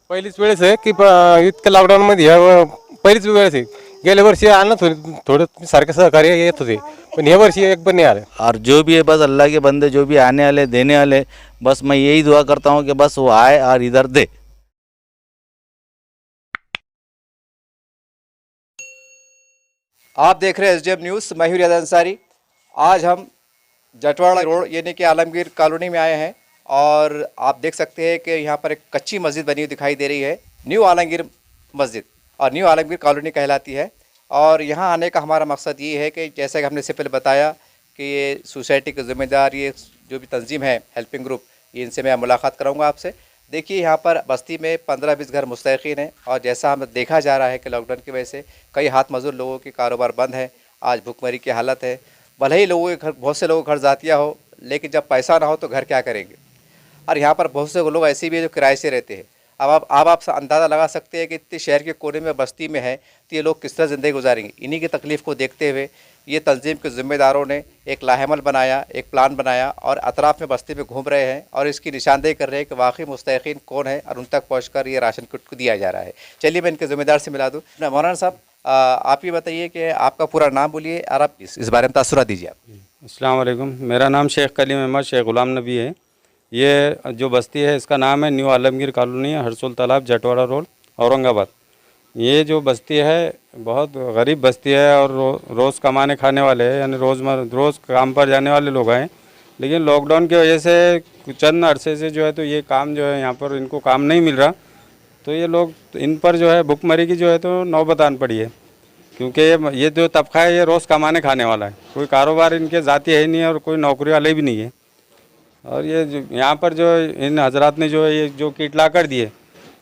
पहिलीच वेळेस आहे की इतकं लॉकडाऊनमध्ये पहिलीच वेळेस आहे. गेल्या वर्षी आणलं थोडं सारखं सहकार्य येत होते, पण ह्या वर्षी एक पण नाही आलं. और जो भी है बस अल्लाह के बंदे जो भी आने वाले देने वाले, बस मैं यही दुआ करता हूँ कि बस वो आए और इधर दे। आप देख रहे हैं एसडीएम न्यूज़, मैं हूं रियाज अंसारी। आज हम जटवाड़ा रोड यानी कि आलमगीर कॉलोनी में आए हैं और आप देख सकते हैं कि यहाँ पर एक कच्ची मस्जिद बनी हुई दिखाई दे रही है, न्यू आलमगीर मस्जिद, और न्यू आलमगीर कॉलोनी कहलाती है। और यहाँ आने का हमारा मकसद ये है कि जैसे कि हमने इससे पहले बताया कि ये सोसाइटी के ज़िम्मेदार ये जो भी तंजीम है हेल्पिंग ग्रुप, इनसे मैं मुलाकात कराऊँगा आपसे। देखिए यहाँ पर बस्ती में 15-20 घर मुस्तैक़ीन हैं और जैसा हमें देखा जा रहा है कि लॉकडाउन की वजह से कई हाथ मजदूर लोगों के कारोबार बंद है, आज भुखमरी की हालत है। भले ही लोगों के घर, बहुत से लोगों के घर जातिया हो, लेकिन जब पैसा ना हो तो घर क्या करेंगे। और यहाँ पर बहुत से लोग ऐसे भी हैं जो किराए से रहते हैं। अब आप अंदाज़ा लगा सकते हैं कि इतने शहर के कोने में बस्ती में है तो ये लोग किस तरह ज़िंदगी गुजारेंगे। इन्हीं की तकलीफ़ को देखते हुए ये तंजीम के ज़िम्मेदारों ने एक लाहेमल बनाया, एक प्लान बनाया और अतराफ़ में बस्ती में घूम रहे हैं और इसकी निशानदेही कर रहे हैं कि वाकई मुस्तैक़ीन कौन है और उन तक पहुँचकर ये राशन किट को दिया जा रहा है। चलिए मैं इनके ज़िम्मेदार से मिला दूँ। मौलाना साहब, आप ये बताइए कि आपका पूरा नाम बोलिए और आप इस बारे में तासुरात दीजिए आप। अस्सलाम वालेकुम। मेरा नाम शेख कलीम अहमद शेख ग़ुलाम नबी है। ये जो बस्ती है इसका नाम है न्यू आलमगीर कॉलोनी, हरसुल तालाब, जटवाड़ा रोड, औरंगाबाद। ये जो बस्ती है बहुत गरीब बस्ती है और रोज़ कमाने खाने वाले हैं, यानी रोज़ काम पर जाने वाले लोग हैं। लेकिन लॉकडाउन की वजह से चंद अरसे से जो है तो ये काम जो है यहाँ पर इनको काम नहीं मिल रहा, तो ये लोग इन पर जो है भुखमरी की जो है तो नौबत आन पड़ी है। क्योंकि ये जो तबका है ये रोज़ कमाने खाने वाला है, कोई कारोबार इनके ज़ाती है ही नहीं और कोई नौकरी वाले भी नहीं है। और ये यहाँ पर जो इन हजरात ने जो है ये जो किट ला कर दिए,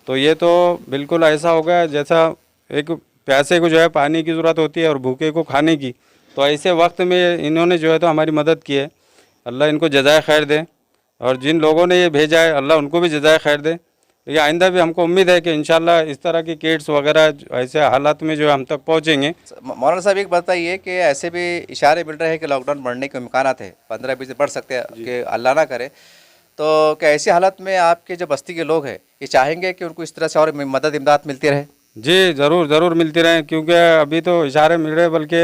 तो ये तो बिल्कुल ऐसा हो गया जैसा एक प्यासे को जो है पानी की ज़रूरत होती है और भूखे को खाने की। तो ऐसे वक्त में इन्होंने जो है तो हमारी मदद की है। अल्लाह इनको जज़ाए खैर दे और जिन लोगों ने ये भेजा है अल्लाह उनको भी जज़ाए खैर दे। लेकिन आइंदा भी हमको उम्मीद है कि इंशाल्लाह इस तरह की किट्स वगैरह ऐसे हालात में जो है हम तक पहुँचेंगे। मौलाना साहब एक बताइए कि ऐसे भी इशारे मिल रहे हैं कि लॉकडाउन बढ़ने के इम्कान है, 15-20 बढ़ सकते हैं कि अल्लाह ना करे, तो क्या ऐसी हालत में आपके जो बस्ती के लोग हैं ये चाहेंगे कि उनको इस तरह से और मदद इमदाद मिलती रहे? जी ज़रूर मिलती रहे, क्योंकि अभी तो इशारे मिल रहे, बल्कि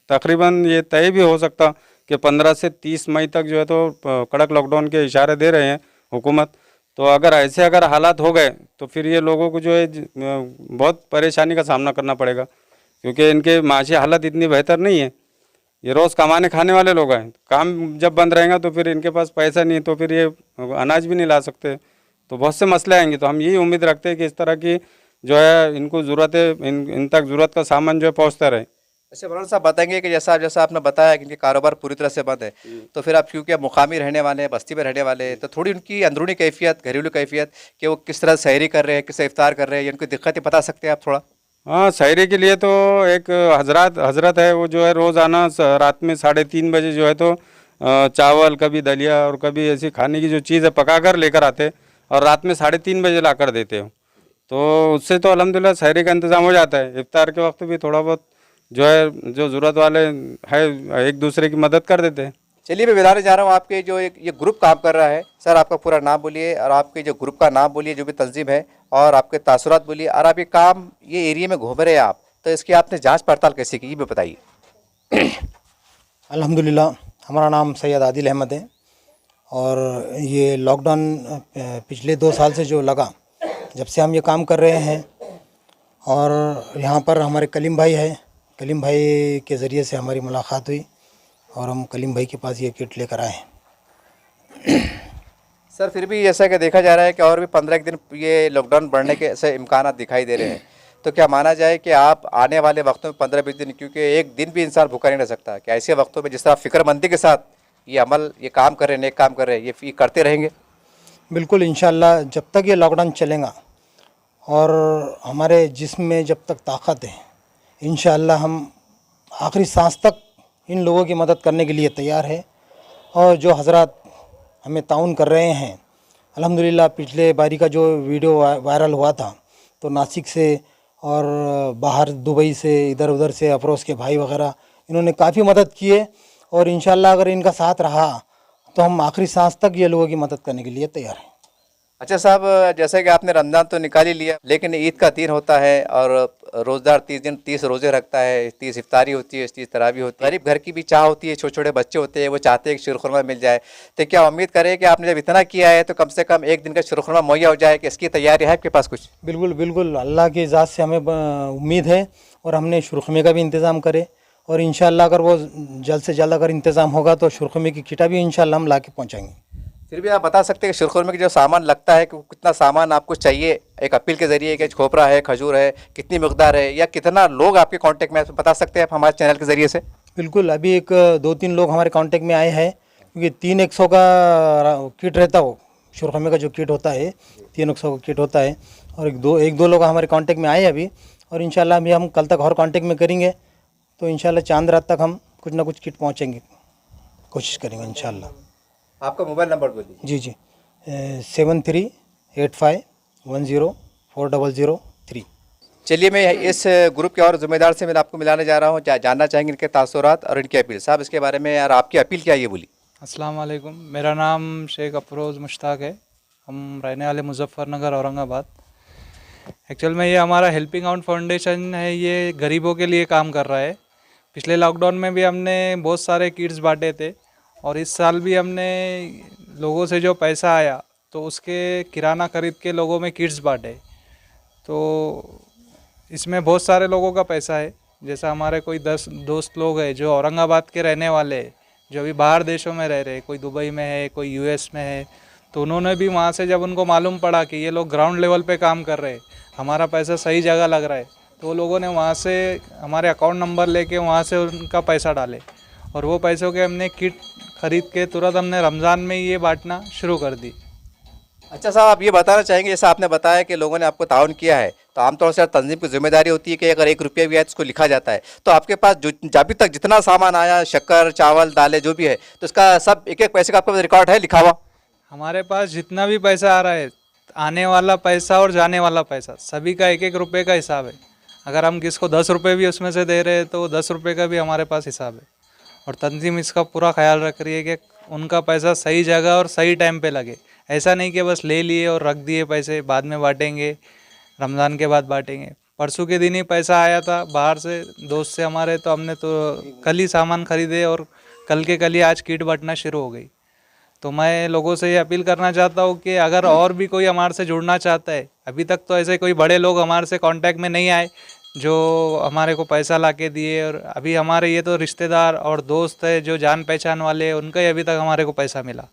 तकरीबन ये तय भी हो सकता कि 15 से 30 मई तक जो है तो कड़क लॉकडाउन के इशारे दे रहे हैं हुकूमत। तो अगर हालात हो गए तो फिर ये लोगों को जो है बहुत परेशानी का सामना करना पड़ेगा, क्योंकि इनके माशी हालत इतनी बेहतर नहीं है। ये रोज़ कमाने खाने वाले लोग हैं, काम जब बंद रहेगा तो फिर इनके पास पैसा नहीं, तो फिर ये अनाज भी नहीं ला सकते, तो बहुत से मसले आएंगे। तो हम यही उम्मीद रखते हैं कि इस तरह की जो है इनको ज़रूरत है, इन तक ज़रूरत का सामान जो है पहुँचता रहे। अच्छा मौलाना साहब बताएंगे कि जैसा आपने बताया कि इनके कारोबार पूरी तरह से बंद है, तो फिर आप क्योंकि आप मुकामी रहने वाले हैं, बस्ती में रहने वाले हैं, तो थोड़ी उनकी अंदरूनी कैफियत, घरेलू कैफियत कि वो किस तरह सहरी कर रहे हैं, किस इफ्तार कर रहे हैं, उनकी दिक्कतें बता सकते हैं आप थोड़ा? हाँ, सहरी के लिए तो एक हजरत है, वो जो है रोज़ाना रात में 3:30 बजे जो है तो चावल, कभी दलिया और कभी ऐसी खाने की जो चीज़ है पका कर लेकर आते और रात में 3:30 बजे ला कर देते हो। तो उससे तो अल्हम्दुलिल्लाह सहरी का इंतज़ाम हो जाता है। इफ्तार के वक्त भी थोड़ा बहुत जो है जो ज़रूरत वाले है एक दूसरे की मदद कर देते हैं। चलिए मैं बताने जा रहा हूँ आपके जो एक ये ग्रुप काम कर रहा है। सर आपका पूरा नाम बोलिए और आपके जो ग्रुप का नाम बोलिए, जो भी तंजीम है, और आपके तासुरात बोलिए, और आप ये एरिया में घूम रहे हैं आप, तो इसकी आपने जांच पड़ताल कैसे की ये भी बताइए। अल्हम्दुलिल्लाह, हमारा नाम सैयद आदिल अहमद है और ये लॉकडाउन पिछले 2 साल से जो लगा, जब से हम ये काम कर रहे हैं, और यहाँ पर हमारे कलीम भाई है, कलीम भाई के ज़रिए से हमारी मुलाकात हुई और हम कलीम भाई के पास ये किट लेकर आए। सर फिर भी जैसा कि देखा जा रहा है कि और भी 15 दिन ये लॉकडाउन बढ़ने के ऐसे इम्कान दिखाई दे रहे हैं, तो क्या माना जाए कि आप आने वाले वक्तों में 15-20 दिन, क्योंकि एक दिन भी इंसान भूखा नहीं रह सकता, कि ऐसे वक्तों में जिस तरह फ़िक्रमंदी के साथ ये अमल, ये काम कर रहे हैं, नेक काम कर रहे हैं, ये करते रहेंगे? बिल्कुल, इंशाअल्लाह जब तक ये लॉकडाउन चलेगा और हमारे जिस्म में जब तक ताकत है, इंशाअल्लाह हम आखिरी सांस तक इन लोगों की मदद करने के लिए तैयार है। और जो हजरात हमें ताउन कर रहे हैं, अल्हम्दुलिल्लाह पिछले बारी का जो वीडियो वायरल हुआ था, तो नासिक से और बाहर दुबई से, इधर उधर से अफरोज़ के भाई वगैरह, इन्होंने काफ़ी मदद की है और इंशाअल्लाह अगर इनका साथ रहा तो हम आखिरी सांस तक ये लोगों की मदद करने के लिए तैयार हैं। अच्छा साहब, जैसे कि आपने रमज़ान तो निकाल ही लिया, लेकिन ईद का दिन होता है और रोज़दार 30 दिन 30 रोज़े रखता है, 30 इफ्तारी होती है, 30 तरावी होती है। गरीब घर की भी चाह होती है, छोटे छोटे बच्चे होते हैं, वो चाहते हैं कि शीरखुरमा मिल जाए। तो क्या उम्मीद करें कि आपने जब इतना किया है तो कम से कम एक दिन का शीरखुरमा मुहैया हो जाए, कि इसकी तैयारी है आपके पास कुछ? बिल्कुल बिल्कुल, अल्लाह की ज़ात से हमें उम्मीद है और हमने शुरखमे का भी इंतज़ाम करे, और इंशाअल्लाह अगर वो जल्द से जल्द अगर इंतज़ाम होगा तो शुरखमे की किटा भी इंशाअल्लाह हम ला के पहुँचाएँगे। फिर भी आप बता सकते हैं कि शीरखुरमे में जो सामान लगता है कि कितना सामान आपको चाहिए एक अपील के जरिए, कि खोपरा है, खजूर है, कितनी मकदार है, या कितना लोग आपके कांटेक्ट में है, बता सकते हैं आप हमारे चैनल के जरिए से? बिल्कुल, अभी एक 2-3 लोग हमारे कांटेक्ट में आए हैं, क्योंकि 3-100 का किट रहता हो, शुरखमे का जो किट होता है 3-100 का किट होता है, और एक दो लोग हमारे कांटेक्ट में आए अभी, और इंशाल्लाह अभी हम कल तक और कांटेक्ट में करेंगे, तो इंशाल्लाह चांद रात तक हम कुछ ना कुछ किट पहुँचेंगे, कोशिश करेंगे इंशाल्लाह। आपका मोबाइल नंबर बोलिए। जी जी, 7385104003। चलिए, मैं इस ग्रुप के और ज़िम्मेदार से मैं आपको मिलाने जा रहा हूँ, जानना चाहेंगे इनके तासुरात और इनकी अपील। साहब, इसके बारे में यार आपकी अपील क्या है, ये बोली। अस्सलाम वालेकुम, मेरा नाम शेख अफरोज़ मुश्ताक है। हम रहने वाले मुज़फ़्फ़रनगर औरंगाबाद। एक्चुअल में ये हमारा हेल्पिंग आउट फाउंडेशन है, ये गरीबों के लिए काम कर रहा है। पिछले लॉकडाउन में भी हमने बहुत सारे किट्स बांटे थे, और इस साल भी हमने लोगों से जो पैसा आया तो उसके किराना ख़रीद के लोगों में किट्स बांटे। तो इसमें बहुत सारे लोगों का पैसा है, जैसा हमारे कोई 10 दोस्त लोग हैं जो औरंगाबाद के रहने वाले हैं, जो अभी बाहर देशों में रह रहे हैं, कोई दुबई में है, कोई यूएस में है। तो उन्होंने भी वहाँ से जब उनको मालूम पड़ा कि ये लोग ग्राउंड लेवल पे काम कर रहे हैं, हमारा पैसा सही जगह लग रहा है, तो वो लोगों ने वहाँ से हमारे अकाउंट नंबर लेके वहाँ से उनका पैसा डाले, और वो पैसों के हमने किट ख़रीद के तुरंत हमने रमज़ान में ये बांटना शुरू कर दी। अच्छा साहब, आप ये बताना चाहेंगे, जैसा आपने बताया कि लोगों ने आपको ताउन किया है, तो आमतौर से तंजीम की जिम्मेदारी होती है कि अगर 1 रुपया भी आए तो उसको लिखा जाता है। तो आपके पास जो अभी तक जितना सामान आया, शक्कर, चावल, दालें, जो भी है, तो इसका सब एक एक पैसे का आपके पास रिकॉर्ड है लिखा हुआ? हमारे पास जितना भी पैसा आ रहा है, आने वाला पैसा और जाने वाला पैसा, सभी का 1-1 रुपये का हिसाब है। अगर हम किसको 10 रुपये भी उसमें से दे रहे हैं तो 10 रुपये का भी हमारे पास हिसाब है, और तंजीम इसका पूरा ख्याल रख रही है कि उनका पैसा सही जगह और सही टाइम पे लगे। ऐसा नहीं कि बस ले लिए और रख दिए पैसे, बाद में बांटेंगे, रमज़ान के बाद बांटेंगे। परसों के दिन ही पैसा आया था बाहर से, दोस्त से हमारे, तो हमने तो कल ही सामान ख़रीदे और कल के कल ही आज किट बांटना शुरू हो गई। तो मैं लोगों से ये अपील करना चाहता हूँ कि अगर और भी कोई हमारे से जुड़ना चाहता है, अभी तक तो ऐसे कोई बड़े लोग हमारे से कांटेक्ट में नहीं आए जो हमारे को पैसा ला के दिए, और अभी हमारे ये तो रिश्तेदार और दोस्त है जो जान पहचान वाले हैं, उनका ही अभी तक हमारे को पैसा मिला।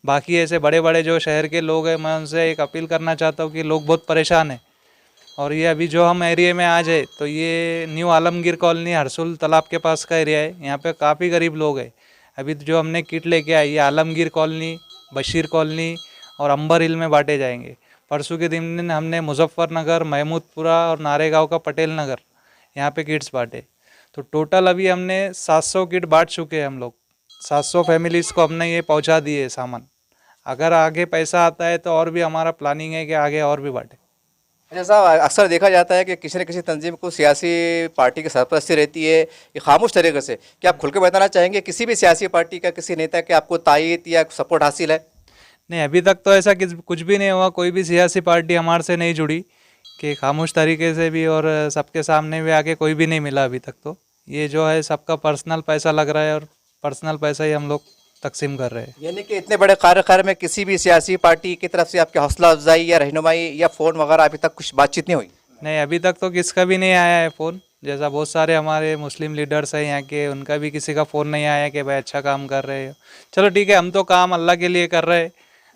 बाकी ऐसे बड़े बड़े जो शहर के लोग हैं, मैं उनसे एक अपील करना चाहता हूँ कि लोग बहुत परेशान हैं। और ये अभी जो हम एरिया में आज है, तो ये न्यू आलमगीर कॉलोनी हरसुल तालाब के पास का एरिया है। यहाँ पे काफ़ी गरीब लोग हैं। अभी जो हमने किट लेके आए, ये आलमगीर कॉलोनी, बशीर कॉलोनी और अंबर हिल में बांटे जाएंगे। परसों के दिन हमने मुजफ्फरनगर, महमूदपुरा और नारेगांव का पटेल नगर, यहाँ पे किट्स बांटे। तो टोटल अभी हमने 700 किट बांट चुके हैं हम लोग। 700 फैमिलीज़ को हमने ये पहुँचा दिए सामान। अगर आगे पैसा आता है तो और भी हमारा प्लानिंग है कि आगे और भी बांटे। अच्छा साहब, अक्सर देखा जाता है कि किसी न किसी तंजीम को सियासी पार्टी की सरपरस्ती रहती है, ये खामोश तरीके से। क्या आप खुल के बताना चाहेंगे किसी भी सियासी पार्टी का किसी नेता के आपको तायीद या सपोर्ट हासिल है? नहीं, अभी तक तो ऐसा कुछ भी नहीं हुआ। कोई भी सियासी पार्टी हमारे से नहीं जुड़ी कि खामोश तरीके से भी और सबके सामने भी आके कोई भी नहीं मिला अभी तक। तो ये जो है सबका पर्सनल पैसा लग रहा है और पर्सनल पैसा ही हम लोग तकसीम कर रहे हैं। यानी कि इतने बड़े कार्यक्रम में किसी भी सियासी पार्टी की तरफ से आपकी हौसला अफजाई या रहनुमाई या फ़ोन वगैरह अभी तक कुछ बातचीत नहीं हुई? नहीं, अभी तक तो किसका भी नहीं आया है फ़ोन। जैसा बहुत सारे हमारे मुस्लिम लीडर्स हैं यहाँ के, उनका भी किसी का फ़ोन नहीं आया कि भाई अच्छा काम कर रहे हो। चलो ठीक है, हम तो काम अल्लाह के लिए कर रहे हैं,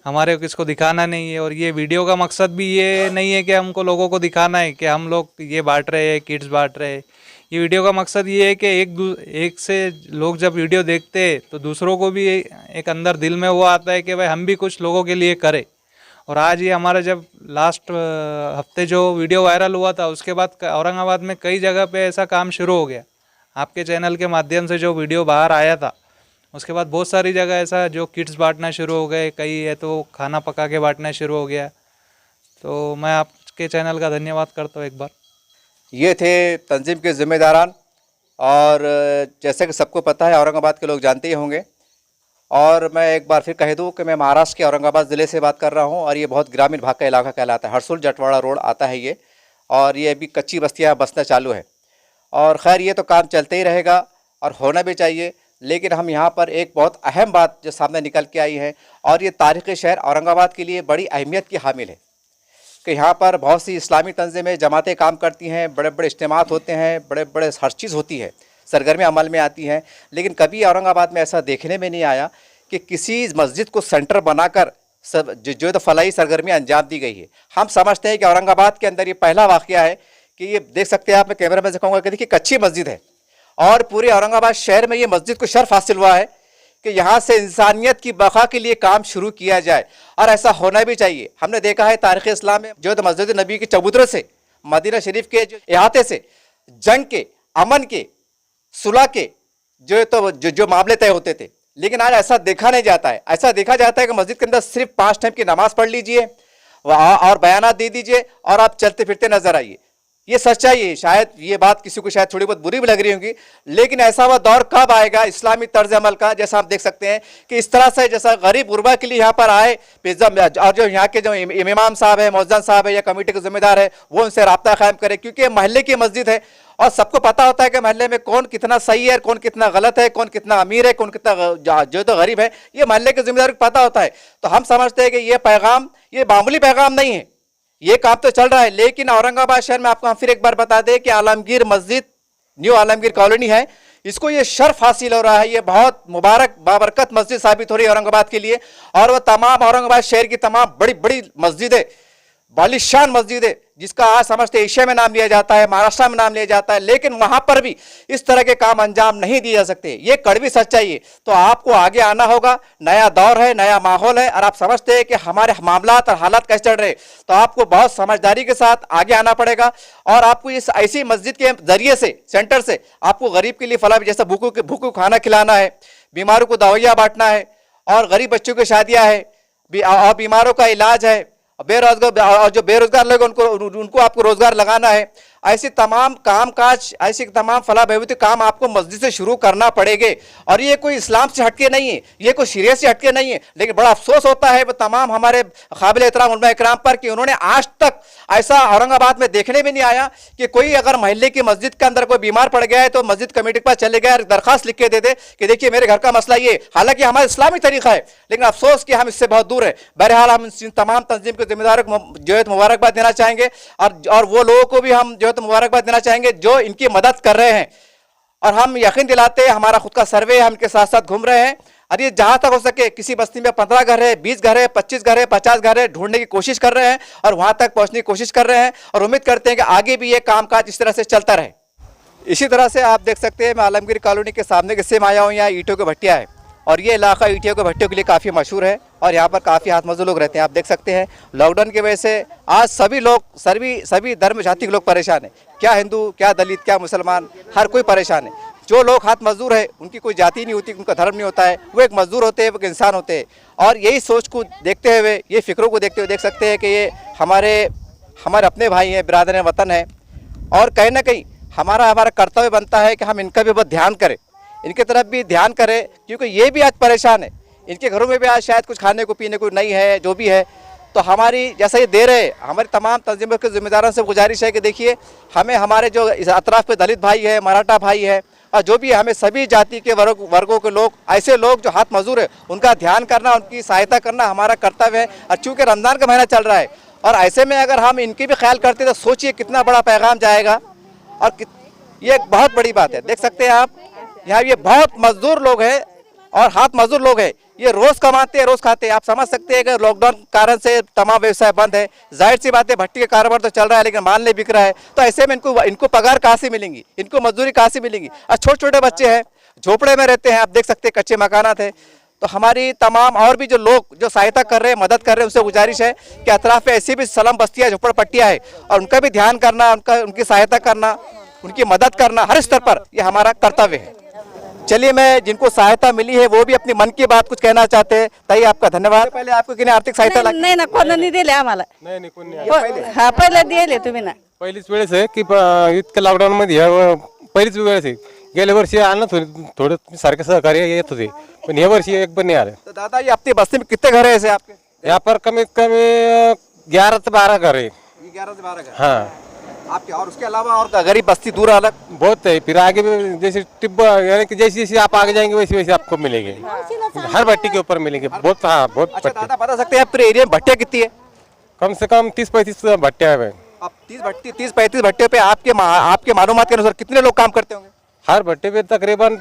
हमारे को किसको दिखाना नहीं है। और ये वीडियो का मकसद भी ये नहीं है कि हमको लोगों को दिखाना है कि हम लोग ये बांट रहे हैं, किट्स बांट रहे हैं। ये वीडियो का मकसद ये है कि एक से लोग जब वीडियो देखते हैं तो दूसरों को भी एक अंदर दिल में वो आता है कि भाई हम भी कुछ लोगों के लिए करें। और आज ये हमारा जब लास्ट हफ्ते जो वीडियो वायरल हुआ था, उसके बाद औरंगाबाद में कई जगह पे ऐसा काम शुरू हो गया। आपके चैनल के माध्यम से जो वीडियो बाहर आया था, उसके बाद बहुत सारी जगह ऐसा जो किट्स बांटना शुरू हो गए, कई है तो खाना पका के बांटना शुरू हो गया। तो मैं आपके चैनल का धन्यवाद करता हूँ एक बार। ये थे तंजीम के ज़िम्मेदारान, और जैसे कि सबको पता है, औरंगाबाद के लोग जानते ही होंगे और मैं एक बार फिर कह दूं कि मैं महाराष्ट्र के औरंगाबाद ज़िले से बात कर रहा हूं और ये बहुत ग्रामीण भाग का इलाका कहलाता है। हरसुल जटवाड़ा रोड आता है ये, और ये अभी कच्ची बस्तियाँ बसना चालू है। और खैर ये तो काम चलते ही रहेगा और होना भी चाहिए, लेकिन हम यहाँ पर एक बहुत अहम बात जो सामने निकल के आई है, और ये तारीख़ी शहर औरंगाबाद के लिए बड़ी अहमियत की हामिल है कि यहाँ पर बहुत सी इस्लामी तंज़ीमें जमातें काम करती हैं, बड़े बड़े इज्तिमात होते हैं, बड़े बड़े हर चीज़ होती है, सरगर्मियाँ अमल में आती हैं। लेकिन कभी औरंगाबाद में ऐसा देखने में नहीं आया कि किसी मस्जिद को सेंटर बनाकर सब जो तो फलाही सरगर्मियाँ अंजाम दी गई है। हम समझते हैं कि औरंगाबाद के अंदर ये पहला वाक़या है कि ये देख सकते हैं आप, मैं कैमरा में से कहूँगा कि देखिए कच्ची मस्जिद है, और पूरे औरंगाबाद शहर में ये मस्जिद को शर्फ हासिल हुआ है कि यहाँ से इंसानियत की बका के लिए काम शुरू किया जाए, और ऐसा होना भी चाहिए। हमने देखा है तारीख़ इस्लाम में जो तो मस्जिद नबी के चबूतरे से, मदीना शरीफ के जो अहाते से जंग के, अमन के, सुलह के जो मामले तय होते थे, लेकिन आज ऐसा देखा नहीं जाता है। ऐसा देखा जाता है कि मस्जिद के अंदर सिर्फ 5 टाइम की नमाज़ पढ़ लीजिए और बयानात दे दीजिए और आप चलते फिरते नजर आइए। ये सच्चाई है। शायद ये बात किसी को शायद थोड़ी बहुत बुरी भी लग रही होगी, लेकिन ऐसा वह दौर कब आएगा इस्लामी तर्ज अमल का, जैसा आप देख सकते हैं कि इस तरह से जैसा गरीब गुरबा के लिए यहाँ पर आए, और जो यहाँ के जो इमाम साहब है, मौज़न साहब है या कमेटी के जिम्मेदार है, वो उनसे रब्ता कायम करे, क्योंकि महल्ले की मस्जिद है और सबको पता होता है कि महल्ले में कौन कितना सही है, कौन कितना गलत है, कौन कितना अमीर है, कौन कितना जो तो गरीब है, ये महल्ले के जिम्मेदार को पता होता है। तो हम समझते हैं कि ये पैगाम ये मामूली पैगाम नहीं है, ये काम तो चल रहा है। लेकिन औरंगाबाद शहर में आपको हम फिर एक बार बता दें कि आलमगीर मस्जिद, न्यू आलमगीर कॉलोनी है, इसको ये शर्फ हासिल हो रहा है। ये बहुत मुबारक बाबरकत मस्जिद साबित हो रही है औरंगाबाद के लिए, और वह तमाम औरंगाबाद शहर की तमाम बड़ी बड़ी मस्जिदें, बालिशान मस्जिद है, जिसका आज समझते एशिया में नाम लिया जाता है, महाराष्ट्र में नाम लिया जाता है, लेकिन वहां पर भी इस तरह के काम अंजाम नहीं दिए जा सकते। ये कड़वी सच्चाई है। तो आपको आगे आना होगा, नया दौर है, नया माहौल है, और आप समझते हैं कि हमारे मामलात और हालात कैसे चल रहे, तो आपको बहुत समझदारी के साथ आगे आना पड़ेगा। और आपको इस ऐसी मस्जिद के जरिए से, सेंटर से, आपको गरीब के लिए फला जैसा भूखों खाना खिलाना है, बीमारों को दवाइयाँ बांटना है, और गरीब बच्चों की शादियाँ है, और बीमारों का इलाज है, बेरोजगार और जो बेरोजगार लोग उनको आपको रोजगार लगाना है। ऐसे तमाम कामकाज, ऐसे तमाम फलाह बहबूदी काम आपको मस्जिद से शुरू करना पड़ेंगे। और ये कोई इस्लाम से हटके नहीं है, ये कोई शरीयत से हटके नहीं है, लेकिन बड़ा अफसोस होता है वो तमाम हमारे काबिल एहतराम उलमा इकराम पर कि उन्होंने आज तक ऐसा औरंगाबाद में देखने में नहीं आया कि कोई अगर महल्ले की मस्जिद के अंदर कोई बीमार पड़ गया है तो मस्जिद कमेटी के पास चले गए और दरखास्त लिख के दे दे कि देखिए मेरे घर का मसला ये। हालांकि हमारा इस्लामी तरीका है, लेकिन अफसोस कि हम इससे बहुत दूर है। बहरहाल हम इन तमाम तंजीम के जिम्मेदारों को जो है मुबारकबाद देना चाहेंगे, और वो लोगों को भी हम जो है मुबारकबाद देना चाहेंगे जो इनकी मदद कर रहे हैं। और हम यकीन दिलाते हैं, हमारा खुद का सर्वे हम इनके साथ साथ घूम रहे हैं, और ये जहाँ तक हो सके किसी बस्ती में 15 घर है, 20 घर है, 25 घर है, 50 घर है, ढूंढने की कोशिश कर रहे हैं और वहाँ तक पहुँचने की कोशिश कर रहे हैं, और उम्मीद करते हैं कि आगे भी ये कामकाज इस तरह से चलता रहे। इसी तरह से आप देख सकते हैं मैं आलमगीर कॉलोनी के सामने किस्से में आया हूँ। यहाँ ईंटों की भट्टियाँ है, और ये इलाका ईंटों के भट्टियों के लिए काफ़ी मशहूर है, और यहाँ पर काफ़ी हाथ मजदूर लोग रहते हैं। आप देख सकते हैं लॉकडाउन की वजह से आज सभी लोग, सभी धर्म जाति के लोग परेशान हैं, क्या हिंदू, क्या दलित, क्या मुसलमान, हर कोई परेशान है। जो लोग हाथ मजदूर है उनकी कोई जाति नहीं होती, उनका धर्म नहीं होता है, वो एक मजदूर होते हैं, वो एक इंसान होते हैं। और यही सोच को देखते हुए, ये फिक्रों को देखते हुए देख सकते हैं कि ये हमारे अपने भाई हैं, बिरादर वतन है, और कहीं ना कहीं हमारा कर्तव्य बनता है कि हम इनका भी बहुत ध्यान करें, इनके तरफ भी ध्यान करें, क्योंकि ये भी आज परेशान है। इनके घरों में भी आज शायद कुछ खाने को पीने को नहीं है, जो भी है। तो हमारी जैसा ये दे रहे, हमारी तमाम तंजीमों के जिम्मेदारों से गुजारिश है कि देखिए हमें हमारे जो इस अतराफ़ पे दलित भाई है, मराठा भाई है, और जो भी हमें सभी जाति के वर्गों के लोग, ऐसे लोग जो हाथ मजदूर है, उनका ध्यान करना, उनकी सहायता करना हमारा कर्तव्य है। और चूँकि रमज़ान का महीना चल रहा है, और ऐसे में अगर हम इनकी भी ख्याल करते तो सोचिए कितना बड़ा पैगाम जाएगा। और ये एक बहुत बड़ी बात है। देख सकते हैं आप यहाँ ये बहुत मजदूर लोग हैं और हाथ मजदूर लोग हैं, ये रोज़ कमाते हैं, रोज़ खाते हैं। आप समझ सकते हैं कि लॉकडाउन कारण से तमाम व्यवसाय बंद है, जाहिर सी बात है भट्टी का कारोबार तो चल रहा है, लेकिन माल नहीं बिक रहा है। तो ऐसे में इनको पगार कहाँ से मिलेंगी, इनको मजदूरी कहाँ से मिलेंगी। और छोटे छोटे बच्चे हैं, झोपड़े में रहते हैं, आप देख सकते हैं कच्चे मकानात है। तो हमारी तमाम और भी जो लोग जो सहायता कर रहे हैं, मदद कर रहे हैं, उनसे गुजारिश है कि अतराफ़ में ऐसी भी सलम बस्तियाँ, झोपड़पट्टियाँ है, और उनका भी ध्यान करना, उनकी सहायता करना, उनकी मदद करना हर स्तर पर ये हमारा कर्तव्य है। चलिए, मैं जिनको सहायता मिली है वो भी अपनी मन की बात कुछ कहना चाहते हैं। ताई आपका धन्यवाद। पहले आपको किने आर्थिक सहायता नाही ना, कोणाने दिले आम्हाला? नाही कोण हा, पहिले दिले तुम्ही ना. पहिलीच वेळेस आहे की इतक्या लॉकडाऊन मध्ये पहिलीच वेळेस आहे। गेल्या वर्षी आणलं थोडं सारखं सहकार्य येत होते पण ह्या वर्षी एक पण नाही आलं. तो दादा ये अपनी बस्ती में कितने घर है ऐसे आपके? यहाँ पर कमीत कमी 11 से 12 घर है. ये 11 से 12 घर हाँ आपके, और उसके अलावा और गरीब बस्ती दूर अलग? बहुत है. फिर आगे भी जैसे टिब्बा यानी कि जैसे जैसे आप आगे जाएंगे वैसे वैसे आपको मिलेंगे. हर भट्टी के ऊपर मिलेंगे. बहुत हाँ बहुत अच्छा भट्टी. दादा बता सकते हैं पूरे एरिया में भट्टियाँ कितनी है? कम से कम 30-35 भट्टियाँ हैं. अब 30-35 भट्टियों पे आपके मालूमात के अनुसार कितने लोग काम करते होंगे? हर भट्टे पे तकरीबन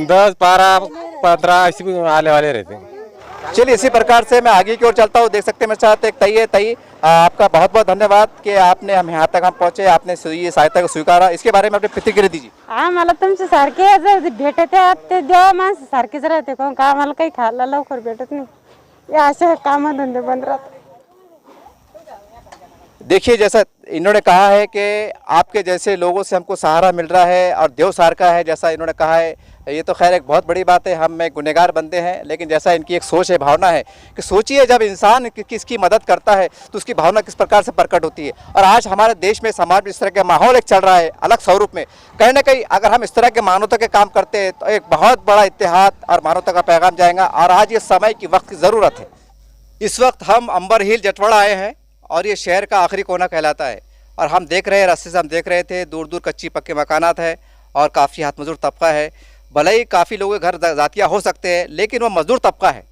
10, 12, 15 ऐसे भी आने वाले रहते हैं. चलिए इसी प्रकार से मैं आगे की ओर चलता हूँ. देख सकते हैं मेरे साथ एक तई है. तई आपका बहुत बहुत धन्यवाद कि आपने हम यहाँ तक हम पहुँचे, आपने ये सहायता को स्वीकारा. इसके बारे में अपनी प्रतिक्रिया दीजिए. आम्हाला तुमचे सारखे जर भेटते ते देवा माणसं सारखेच राहते कोण का आम्हाला काही खायला लवकर भेटत नाही. हे असे कामधंदे बंद राहतात. देखिए जैसा इन्होंने कहा है कि आपके जैसे लोगों से हमको सहारा मिल रहा है और देव सहार का है, जैसा इन्होंने कहा है. ये तो खैर एक बहुत बड़ी बात है. हम में गुनहगार बनते हैं, लेकिन जैसा इनकी एक सोच है, भावना है कि सोचिए जब इंसान किसकी मदद करता है तो उसकी भावना किस प्रकार से प्रकट होती है. और आज हमारे देश में समाज में इस तरह का माहौल एक चल रहा है अलग स्वरूप में. कहीं ना कहीं अगर हम इस तरह के मानवता के काम करते हैं तो एक बहुत बड़ा इत्तेहाद और मानवता का पैगाम जाएगा. और आज ये समय की वक्त की ज़रूरत है. इस वक्त हम अंबर हिल जटवाड़ा आए हैं और ये शहर का आखिरी कोना कहलाता है. और हम देख रहे हैं, रास्ते से हम देख रहे थे, दूर दूर कच्ची पक्के मकानात है और काफ़ी हाथ मजदूर तबका है. भले ही काफ़ी लोगों के घर जातिया हो सकते हैं, लेकिन वो मजदूर तबका है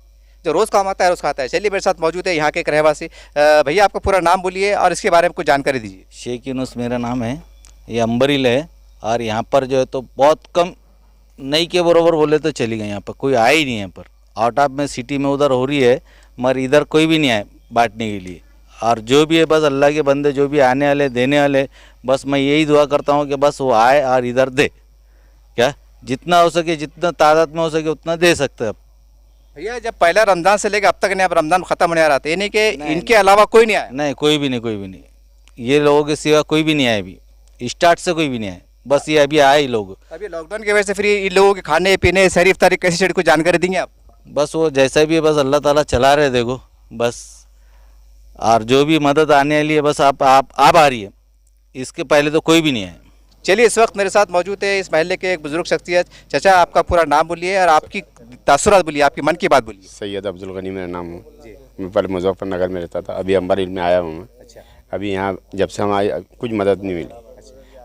जो रोज़ कमाता है रोज़ खाता है. चलिए मेरे साथ मौजूद है यहाँ के एक रहवासी. भैया आपका पूरा नाम बोलिए और इसके बारे में कुछ जानकारी दीजिए. शेख यूनुस मेरा नाम है. ये अंबरिल है और यहाँ पर जो है तो बहुत कम नहीं के बराबर बोले तो चली गई. यहाँ पर कोई आया ही नहीं. यहाँ पर आउट ऑफ में सिटी में उधर हो रही है मगर इधर कोई भी नहीं आए बांटने के लिए. और जो भी है बस अल्लाह के बंदे जो भी आने वाले देने वाले, बस मैं यही दुआ करता हूँ कि बस वो आए और इधर दे. क्या जितना हो सके, जितना तादाद में हो सके उतना दे सकते हैं. भैया जब पहला रमज़ान से लेकर अब तक नहीं, अब रमज़ान ख़त्म होने आ रहा था, यानी कि इनके अलावा कोई नहीं आया? नहीं कोई भी नहीं, कोई भी नहीं. ये लोगों के सिवा कोई भी नहीं आए. अभी स्टार्ट से कोई भी नहीं आए. बस ये अभी आए ही लोग. अभी लॉकडाउन की वजह से फिर इन लोगों के खाने पीने शहरी इफ्तारी कैसी चीज़ को जानकारी देंगे आप? बस वो जैसा भी है बस अल्लाह ताला चला रहे. देखो बस. और जो भी मदद आने वाली है बस आप आ रही है. इसके पहले तो कोई भी नहीं है. चलिए इस वक्त मेरे साथ मौजूद है इस महल्ले के एक बुजुर्ग शख्सियत. चाचा आपका पूरा नाम बोलिए और आपकी तासुरात बोलिए, आपकी मन की बात बोलिए. सैयद अब्दुल गनी मेरा नाम हूँ. मैं पहले मुजफ्फरनगर में रहता था, अभी अंबरहिल में आया हूँ मैं. अच्छा. अभी यहाँ जब से हम आए कुछ मदद नहीं मिली.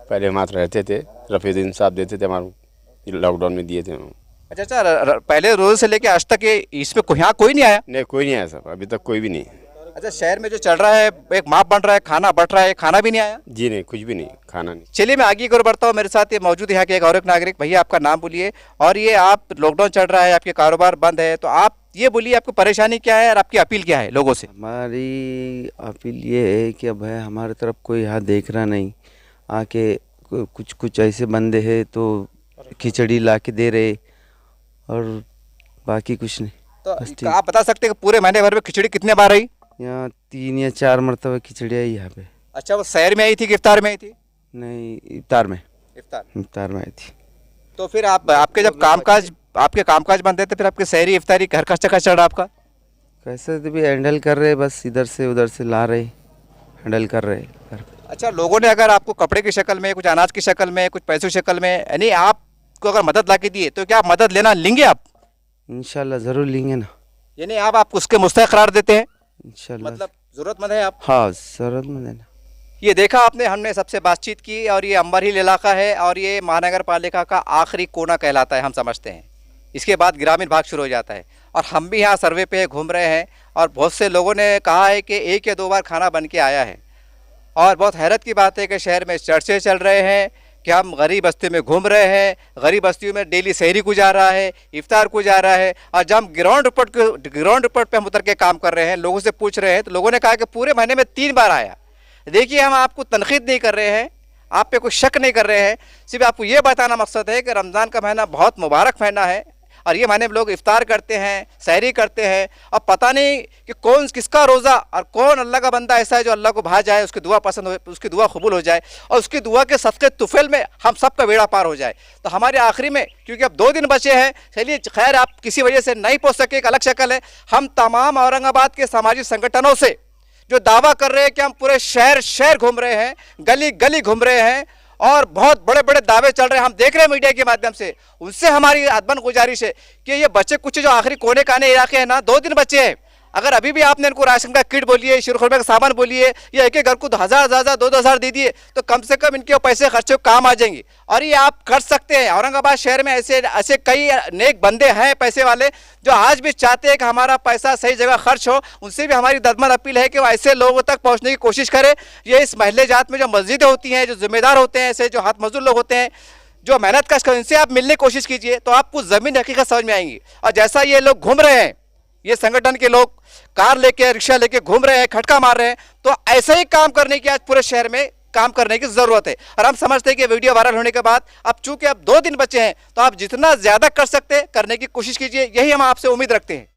पहले हम यहाँ रहते थे, रफ़ीदीन साहब देते थे हमारे, लॉकडाउन में दिए थे. अच्छा अच्छा, पहले रोज से लेके आज तक इसमें यहाँ कोई नहीं आया? नहीं कोई नहीं आया साहब, अभी तक कोई भी नहीं. अच्छा, शहर में जो चल रहा है एक माप बन रहा है, खाना बट रहा है, खाना भी नहीं आया? जी नहीं, कुछ भी नहीं, खाना नहीं. चलिए मैं आगे की ओर बढ़ता हूँ. मेरे साथ ये मौजूद यहाँ के एक और एक नागरिक. भैया आपका नाम बोलिए और ये आप लॉकडाउन चल रहा है, आपके कारोबार बंद है, तो आप ये बोलिए आपको परेशानी क्या है और आपकी अपील क्या है लोगों से? हमारी अपील ये है कि अब है हमारे तरफ कोई यहाँ देख रहा नहीं, आके कुछ ऐसे बंदे हैं तो खिचड़ी ला के दे रहे और बाकी कुछ नहीं. तो आप बता सकते हैं कि पूरे महीने भर में खिचड़ी कितने बार आई? यहाँ 3 या 4 मरतबा खिचड़ी आई यहाँ पे. अच्छा, वो शहर में आई थी कि इफ्तार में आई थी? नहीं, इफ्तार में. इफ्तार में आई थी. तो फिर आपके जब कामकाज बंद है तो फिर आपके शहरी इफ्तारी घर का चक्कर चल रहा आपका? कैसे तो भी हैंडल कर रहे, बस इधर से उधर से ला रहे, हैंडल कर रहे घर पे. अच्छा, लोगों ने अगर आपको कपड़े की शक्ल में, कुछ अनाज की शक्ल में, कुछ पैसों की शक्ल में, यानी आपको अगर मदद ला के दिए तो क्या आप मदद लेना लेंगे आप? इंशाल्लाह ज़रूर लेंगे ना. यानी आप उसके मुस्तहिक करार देते हैं? इंशाल्लाह. मतलब ज़रूरतमंद है आप? हाँ, ज़रूरतमंद है ना. ये देखा आपने, हमने सबसे बातचीत की और ये अंबरहिल इलाका है और ये महानगर पालिका का आखिरी कोना कहलाता है, हम समझते हैं. इसके बाद ग्रामीण भाग शुरू हो जाता है और हम भी यहाँ सर्वे पे घूम रहे हैं और बहुत से लोगों ने कहा है कि 1 या 2 बार खाना बन के आया है. और बहुत हैरत की बात है कि शहर में चर्चे चल रहे हैं कि हम गरीब बस्ती में घूम रहे हैं, गरीब बस्तियों में डेली शहरी को जा रहा है, इफ्तार को जा रहा है. और जब हम ग्राउंड रिपोर्ट पे हम उतर के काम कर रहे हैं, लोगों से पूछ रहे हैं, तो लोगों ने कहा कि पूरे महीने में 3 बार आया. देखिए, हम आपको तनकीद नहीं कर रहे हैं, आप पे कोई शक नहीं कर रहे हैं, सिर्फ आपको ये बताना मकसद है कि रमज़ान का महीना बहुत मुबारक महीना है और ये महीने में लोग इफ्तार करते हैं, सहरी करते हैं. अब पता नहीं कि कौन किसका रोज़ा और कौन अल्लाह का बंदा ऐसा है जो अल्लाह को भा जाए, उसकी दुआ पसंद हो, उसकी दुआ कबूल हो जाए और उसकी दुआ के सदक़े तुफ़ैल में हम सब का बेड़ा पार हो जाए. तो हमारे आखिरी में, क्योंकि अब 2 दिन बचे हैं, चलिए खैर आप किसी वजह से नहीं पहुँच सके, एक अलग शक्ल है. हम तमाम औरंगाबाद के सामाजिक संगठनों से जो दावा कर रहे हैं कि हम पूरे शहर घूम रहे हैं, गली गली घूम रहे हैं और बहुत बड़े बड़े दावे चल रहे हैं, हम देख रहे हैं मीडिया के माध्यम से। उनसे हमारी अदबन गुजारिश है कि ये बच्चे कुछ जो आखिरी कोने काने इलाके हैं ना, 2 दिन बच्चे हैं, अगर अभी भी आपने इनको राशन का किट बोलिए, शीरखुरमा का सामान बोलिए, या एक एक घर को 1000 2,000 दे दिए तो कम से कम इनके पैसे खर्चे काम आ जाएंगे। और ये आप कर सकते हैं। औरंगाबाद शहर में ऐसे कई नेक बंदे हैं पैसे वाले जो आज भी चाहते हैं कि हमारा पैसा सही जगह खर्च हो। उनसे भी हमारी ददमन अपील है कि वो ऐसे लोगों तक पहुँचने की कोशिश करें। ये इस महल्ले जात में जो मस्जिदें होती हैं, जो जिम्मेदार होते हैं, ऐसे जो हाथ मजदूर लोग होते हैं, जो मेहनत कश कर, इनसे आप मिलने की कोशिश कीजिए तो आपको ज़मीन हकीकत समझ में आएंगी। और जैसा ये लोग घूम रहे हैं, ये संगठन के लोग कार लेके रिक्शा लेके घूम रहे हैं, खटका मार रहे हैं, तो ऐसे ही काम करने की आज पूरे शहर में काम करने की जरूरत है। और हम समझते हैं कि वीडियो वायरल होने के बाद अब चूंकि अब 2 दिन बचे हैं तो आप जितना ज्यादा कर सकते हैं करने की कोशिश कीजिए, यही हम आपसे उम्मीद रखते हैं।